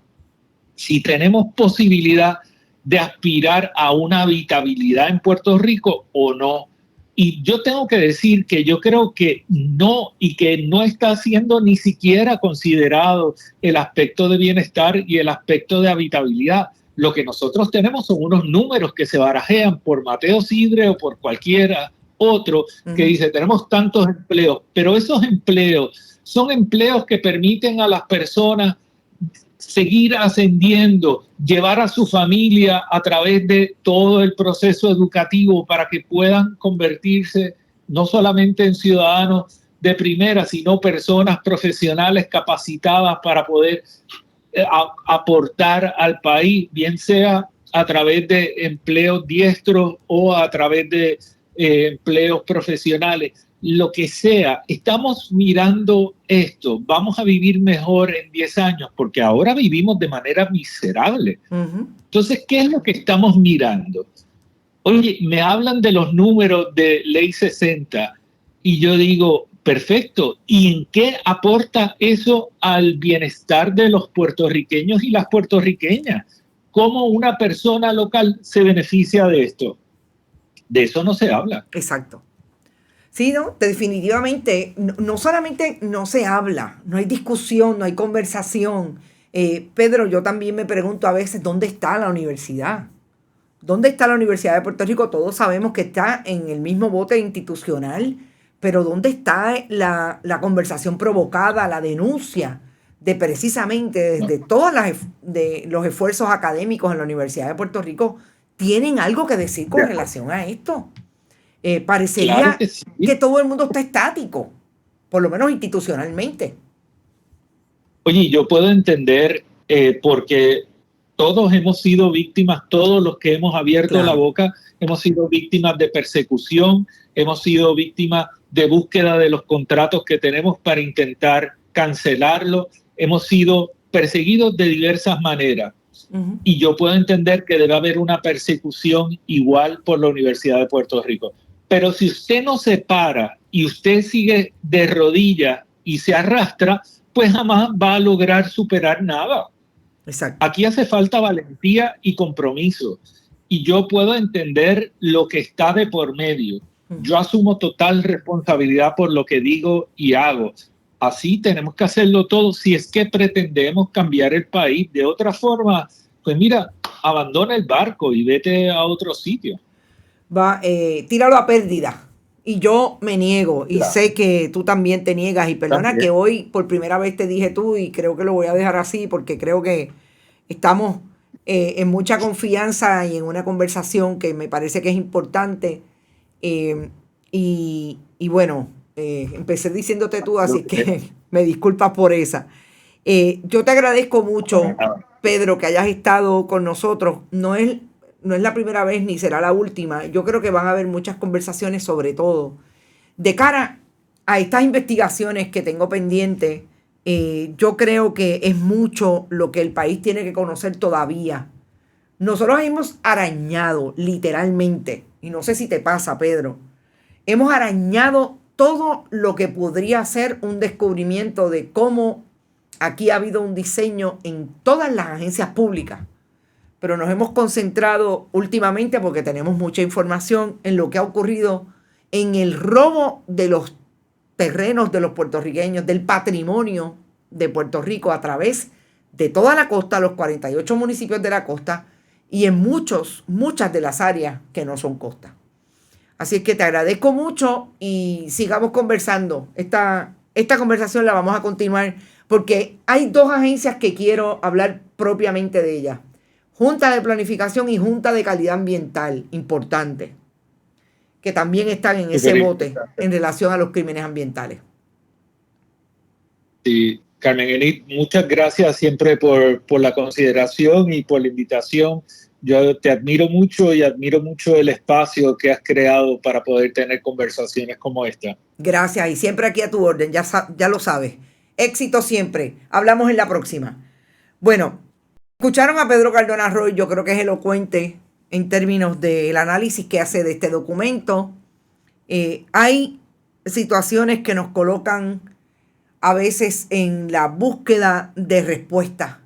si tenemos posibilidad de aspirar a una habitabilidad en Puerto Rico o no. Y yo tengo que decir que yo creo que no, y que no está siendo ni siquiera considerado el aspecto de bienestar y el aspecto de habitabilidad. Lo que nosotros tenemos son unos números que se barajean por Mateo Sidre o por cualquiera otro que dice, tenemos tantos empleos, pero esos empleos son empleos que permiten a las personas seguir ascendiendo, llevar a su familia a través de todo el proceso educativo para que puedan convertirse no solamente en ciudadanos de primera, sino personas profesionales capacitadas para poder aportar al país, bien sea a través de empleos diestros o a través de empleos profesionales. Lo que sea, estamos mirando esto, vamos a vivir mejor en 10 años, porque ahora vivimos de manera miserable. Entonces, ¿qué es lo que estamos mirando? Oye, me hablan de los números de Ley 60 y yo digo, perfecto, ¿y en qué aporta eso al bienestar de los puertorriqueños y las puertorriqueñas? ¿Cómo una persona local se beneficia de esto? De eso no se habla. Exacto. Sí, no, definitivamente, no solamente no se habla, no hay discusión, no hay conversación. Pedro, yo también me pregunto a veces, ¿dónde está la universidad? ¿Dónde está la Universidad de Puerto Rico? Todos sabemos que está en el mismo bote institucional, pero ¿dónde está la conversación provocada, la denuncia de precisamente desde todos los esfuerzos académicos en la Universidad de Puerto Rico? ¿Tienen algo que decir con relación a esto? Parecería claro que, sí, que todo el mundo está estático, por lo menos institucionalmente. Oye, yo puedo entender porque todos hemos sido víctimas, todos los que hemos abierto la boca, hemos sido víctimas de persecución, hemos sido víctimas de búsqueda de los contratos que tenemos para intentar cancelarlo, hemos sido perseguidos de diversas maneras. Y yo puedo entender que debe haber una persecución igual por la Universidad de Puerto Rico. Pero si usted no se para y usted sigue de rodillas y se arrastra, pues jamás va a lograr superar nada. Exacto. Aquí hace falta valentía y compromiso. Y yo puedo entender lo que está de por medio. Yo asumo total responsabilidad por lo que digo y hago. Así tenemos que hacerlo todo si es que pretendemos cambiar el país. De otra forma, pues mira, abandona el barco y vete a otro sitio. Tíralo a pérdida. Y yo me niego, y Claro. sé que tú también te niegas, y perdona También. que hoy por primera vez te dije tú, y creo que lo voy a dejar así porque creo que estamos en mucha confianza y en una conversación que me parece que es importante. Y bueno, empecé diciéndote tú, así que me disculpas por esa. Yo te agradezco mucho, Pedro, que hayas estado con nosotros. No es la primera vez ni será la última. Yo creo que van a haber muchas conversaciones, sobre todo de cara a estas investigaciones que tengo pendientes. Yo creo que es mucho lo que el país tiene que conocer todavía. Nosotros hemos arañado literalmente, y no sé si te pasa, Pedro, hemos arañado todo lo que podría ser un descubrimiento de cómo aquí ha habido un diseño en todas las agencias públicas. Pero nos hemos concentrado últimamente, porque tenemos mucha información, en lo que ha ocurrido en el robo de los terrenos de los puertorriqueños, del patrimonio de Puerto Rico a través de toda la costa, los 48 municipios de la costa, y en muchas de las áreas que no son costa. Así es que te agradezco mucho y sigamos conversando. Esta conversación la vamos a continuar porque hay dos agencias que quiero hablar propiamente de ellas. Junta de Planificación y Junta de Calidad Ambiental, importante, que también están en ese bote en relación a los crímenes ambientales. Sí, Carmen Enid, muchas gracias siempre por la consideración y por la invitación. Yo te admiro mucho y admiro mucho el espacio que has creado para poder tener conversaciones como esta. Gracias, y siempre aquí a tu orden, ya lo sabes. Éxito siempre. Hablamos en la próxima. Bueno, escucharon a Pedro Cardona Roy, yo creo que es elocuente en términos del análisis que hace de este documento. Hay situaciones que nos colocan a veces en la búsqueda de respuestas,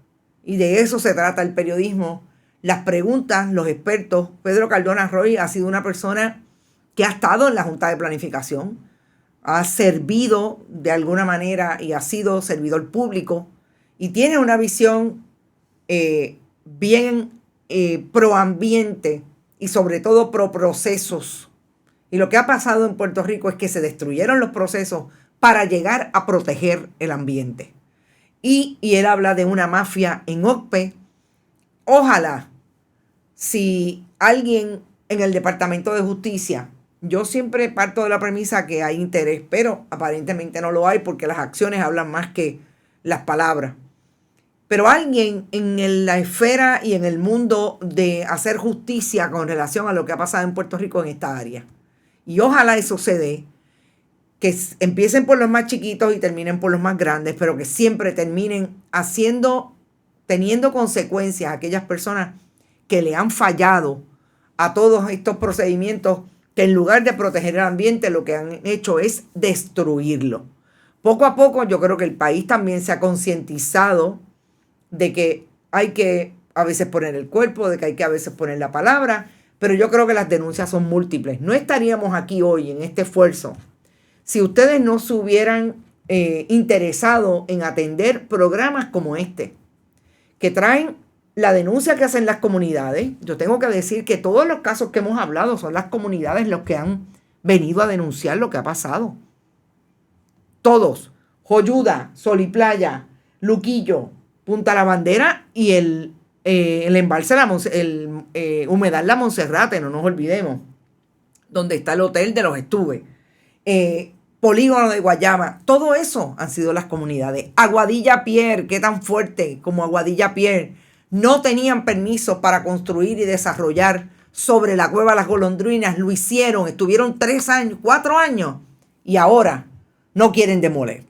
y de eso se trata el periodismo. Las preguntas, los expertos. Pedro Cardona Roy ha sido una persona que ha estado en la Junta de Planificación, ha servido de alguna manera y ha sido servidor público y tiene una visión bien pro ambiente y sobre todo pro procesos. Y lo que ha pasado en Puerto Rico es que se destruyeron los procesos para llegar a proteger el ambiente. Y él habla de una mafia en OCPE. Ojalá, si alguien en el Departamento de Justicia, yo siempre parto de la premisa que hay interés, pero aparentemente no lo hay porque las acciones hablan más que las palabras. Pero alguien en la esfera y en el mundo de hacer justicia con relación a lo que ha pasado en Puerto Rico en esta área. Y ojalá eso se dé, que empiecen por los más chiquitos y terminen por los más grandes, pero que siempre terminen teniendo consecuencias a aquellas personas que le han fallado a todos estos procedimientos, que en lugar de proteger el ambiente lo que han hecho es destruirlo. Poco a poco yo creo que el país también se ha concientizado de que hay que a veces poner el cuerpo, de que hay que a veces poner la palabra, pero yo creo que las denuncias son múltiples. No estaríamos aquí hoy en este esfuerzo si ustedes no se hubieran interesado en atender programas como este, que traen la denuncia que hacen las comunidades. Yo tengo que decir que todos los casos que hemos hablado son las comunidades los que han venido a denunciar lo que ha pasado. Todos. Joyuda, Sol y Playa, Luquillo, Punta La Bandera y el embalse, humedal La Monserrate, no nos olvidemos, donde está el hotel de los Estuve. Polígono de Guayama, todo eso han sido las comunidades. Aguadilla Pierre, qué tan fuerte como Aguadilla Pierre, no tenían permiso para construir y desarrollar sobre la cueva Las Golondrinas, lo hicieron, estuvieron 3 años, 4 años, y ahora no quieren demoler.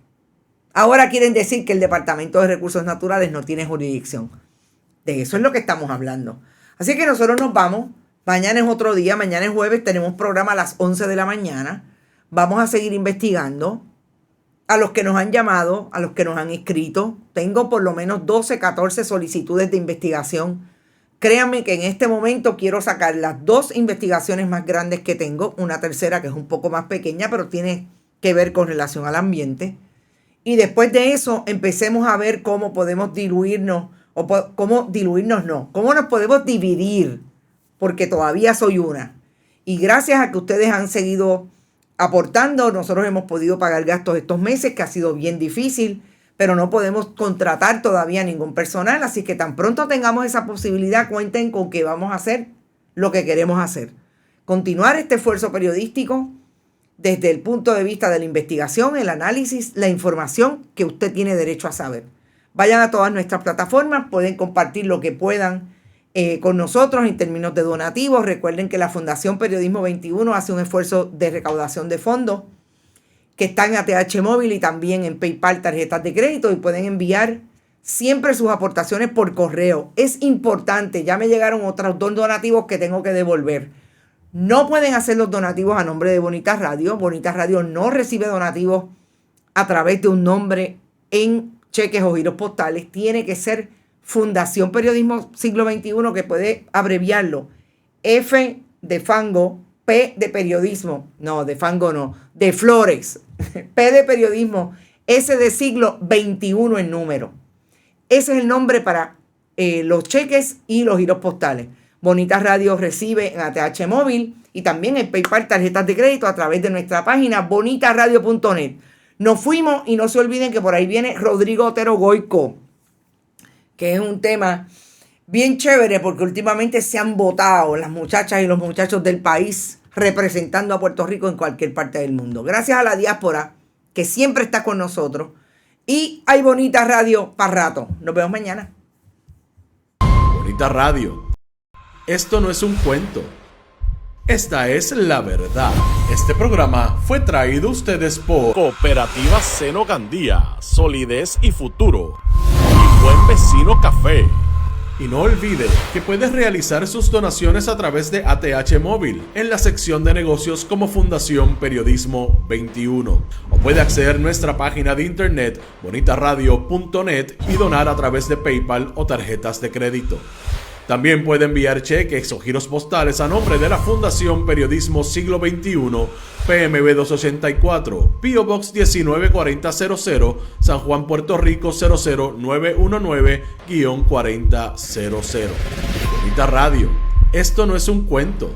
Ahora quieren decir que el Departamento de Recursos Naturales no tiene jurisdicción. De eso es lo que estamos hablando. Así que nosotros nos vamos. Mañana es otro día, mañana es jueves, tenemos programa a las 11 de la mañana. Vamos a seguir investigando. a los que nos han llamado, a los que nos han escrito. Tengo por lo menos 12, 14 solicitudes de investigación. Créanme que en este momento quiero sacar las 2 investigaciones más grandes que tengo, una tercera que es un poco más pequeña, pero tiene que ver con relación al ambiente. Y después de eso empecemos a ver cómo podemos diluirnos, cómo nos podemos dividir, porque todavía soy una. Y gracias a que ustedes han seguido aportando, nosotros hemos podido pagar gastos estos meses, que ha sido bien difícil, pero no podemos contratar todavía ningún personal, así que tan pronto tengamos esa posibilidad, cuenten con que vamos a hacer lo que queremos hacer. Continuar este esfuerzo periodístico desde el punto de vista de la investigación, el análisis, la información que usted tiene derecho a saber. Vayan a todas nuestras plataformas, pueden compartir lo que puedan con nosotros en términos de donativos. Recuerden que la Fundación Periodismo 21 hace un esfuerzo de recaudación de fondos que está en ATH Móvil y también en PayPal, tarjetas de crédito, y pueden enviar siempre sus aportaciones por correo. Es importante, ya me llegaron otros 2 donativos que tengo que devolver. No pueden hacer los donativos a nombre de Bonita Radio. Bonita Radio no recibe donativos a través de un nombre en cheques o giros postales. Tiene que ser Fundación Periodismo Siglo XXI, que puede abreviarlo. F de fango, P de periodismo. No, de fango no. De flores. P de periodismo. S de siglo XXI en número. Ese es el nombre para los cheques y los giros postales. Bonita Radio recibe en ATH Móvil y también en PayPal, tarjetas de crédito a través de nuestra página bonitaradio.net. Nos fuimos y no se olviden que por ahí viene Rodrigo Otero Goico, que es un tema bien chévere porque últimamente se han votado las muchachas y los muchachos del país representando a Puerto Rico en cualquier parte del mundo. Gracias a la diáspora que siempre está con nosotros. Y hay Bonita Radio para rato. Nos vemos mañana. Bonita Radio. Esto no es un cuento. Esta es la verdad. Este programa fue traído a ustedes por Cooperativa Seno Gandía, Solidez y Futuro. Y Buen Vecino Café. Y no olvide que puedes realizar sus donaciones a través de ATH Móvil en la sección de negocios como Fundación Periodismo 21. O puede acceder a nuestra página de internet bonitaradio.net y donar a través de PayPal o tarjetas de crédito. También puede enviar cheques o giros postales a nombre de la Fundación Periodismo Siglo XXI, PMB 284, P.O. Box 194000, San Juan, Puerto Rico 00919-4000. Bonita Radio. Esto no es un cuento.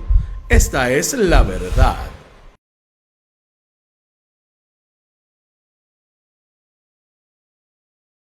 Esta es la verdad.